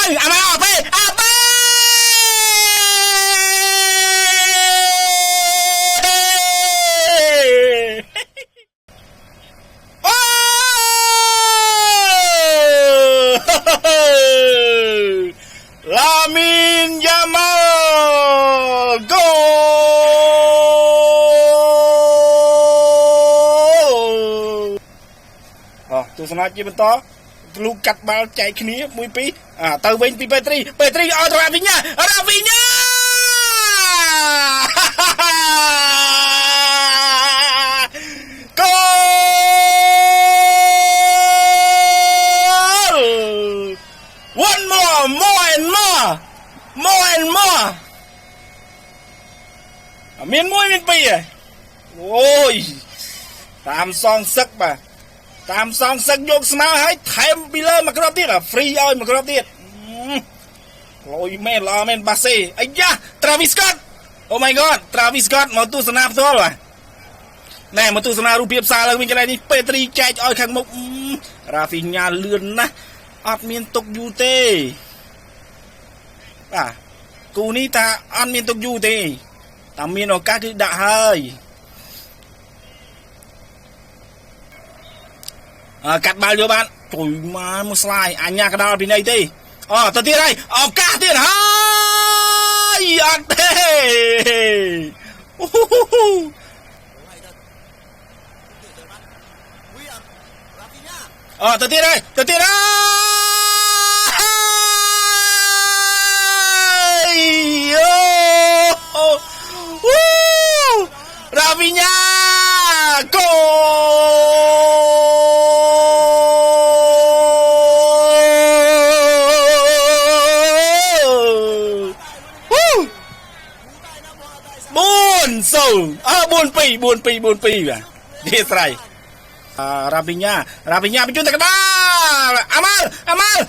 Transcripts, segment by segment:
Amal apa? Apa? Lamin Yamal gol. Tu sana je bentar. Lu kat bal chạyគ្នា1 2ទៅវិញពីពេត្រីឲ្យទៅរ៉ាវីញ៉ាកូល one more and more មាន1មាន2អូយតាមសងសឹកបាទតាមសងសឹកយកស្មើឲ្យថែមពីលើមកគ្រាប់ទៀតហ្វ្រីឲ្យមកគ្រាប់ទៀតលយមែនល្អមែនបាសេអាយ៉ា Travis Scott Oh my god Travis Scott មកទស្សនាផ្ទាល់បាទណែមកទស្សនារូបភាពសារឡើងវិញកន្លែងនេះពេត្រីចែកឲ្យខាងមុខរ៉ាហ្វីញ៉ាលឿនណាស់អត់មានទុកយូរទេបាទគូនេះថាអត់មានទុកយូរទេតែមានឱកាសគឺដាក់ហើយកាត់បាល់យកបានជួយមកស្លាយអញ្ញាកដាលពីណីទេទៅទៀតហើយឱកាសទៀតហើយអត់ទេទៅទៀតហើយរ៉ាវីញ៉ាកូ4-2 បាទនេះស្រ័យរ៉ាវីញ៉ាបញ្ជូនទៅកណ្ដាលអាម៉ាល់ឡាម៉ាល់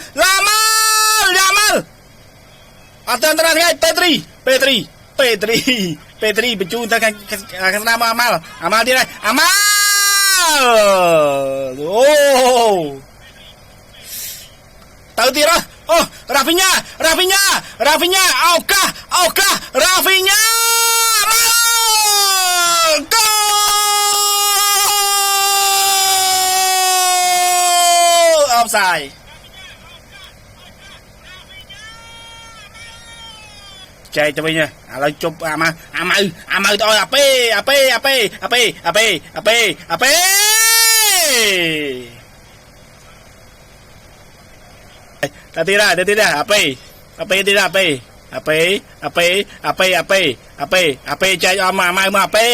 អត់ទៅដល់ថ្ងៃពេត្រីបញ្ជូនទៅខាងស្ដាមអាម៉ាល់ទៀតហើយអាម៉ាល់អូទៅទៀតអូរ៉ាវីញ៉ាឱកាសរ៉ាវីញ៉ាoffside ចែកទៅវិញឥឡូវជប់អាម៉ៅទៅឲ្យអាប៉េតាទីរ៉ាអាប៉េទីរ៉ាអាប៉េចែកអមអាម៉ៅមកអាប៉េ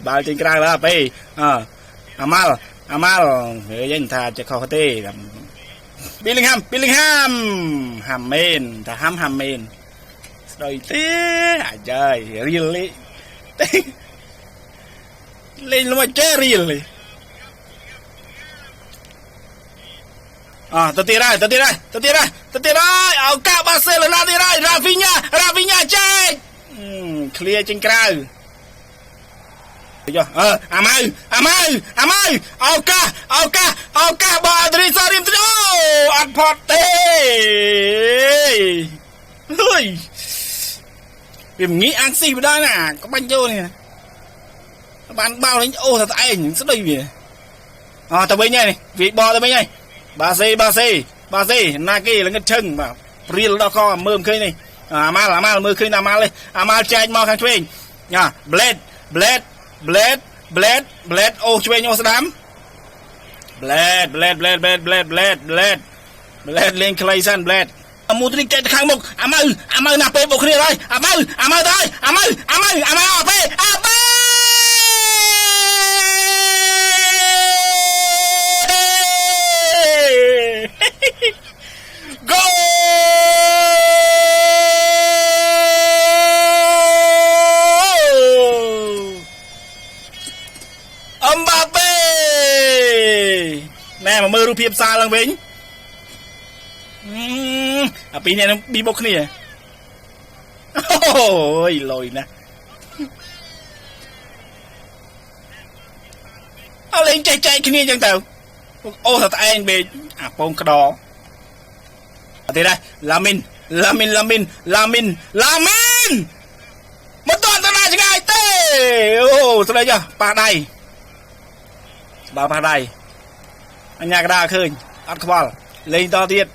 បាល់ចេញក្រៅแล้วអាប៉េអាម៉ាល់យើងថាจะខុសទេBellingham ហាំមែនថាហាំមែនស្ដីទេអាយ៉យរៀលលេងលមកចេះរៀលទៅទៀតហើយឱកាសបាសេឡូណាទៀតហើយរ៉ាវីញ៉ាចែកឃ្លៀចេញក្រៅយោអាម៉ៅឱកាសបើអាឌ្រីសារីមអូអត់ផត់ទេហើយវាងាយអាំងស៊ីបណ្ដោយណាក៏បាញ់ចូលនេះបានបាល់លេងអូតែឯងស្ដីវាទៅវិញហើយវាបោទៅវិញហើយបាសេណាគេល្ងឹតឈឹងបាទព្រៀលដល់កមើលឃើញនេះអាម៉ាល់មើលឃើញអាម៉ាល់អាម៉ាល់ចែកមកខាងឆ្វេងBlade អូឆ្វេងអូស្ដាំ Blade លេងខ្លីសិន Blade មូទ្រីកចែកទៅខាងមុខអាម៉ៅណាស់ពេបុកគ្នាហើយអាម៉ៅទៅហើយអាម៉ៅអត់ពេណែមកមើលរូបភាពសារឡើងវិញអាពីរនេះប៊ីបុកគ្នាអូយលយណាស់អលេងចែកគ្នាអញ្ចឹងទៅអូថាតែឯងបេអាពងក្តរ ទីនេះឡាមីនមិនតន់ទៅណាឆ្ងាយទេអូស្ដីចុះប៉ះដៃបើប៉ះដៃអញ្ញាកដាឃើញអត់ខ្វល់លេងតទៀត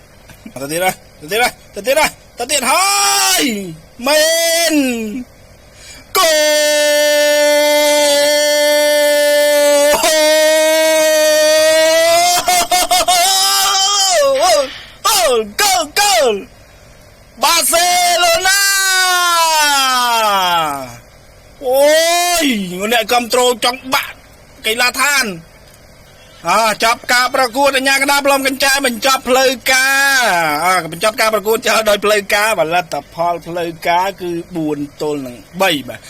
ហើយមែនគោបាសេឡូណាអូយអ្នកគ្រប់ត្រូលចង់បាក់កីឡាដ្ឋានចាប់ការប្រកួតអញ្ញាកណ្ដាលប្លុំកញ្ចែបញ្ចប់ផ្លូវការបញ្ចប់ការប្រកួតចោលដោយផ្លូវការផលិតផលផ្លូវការគឺ4-3បាទ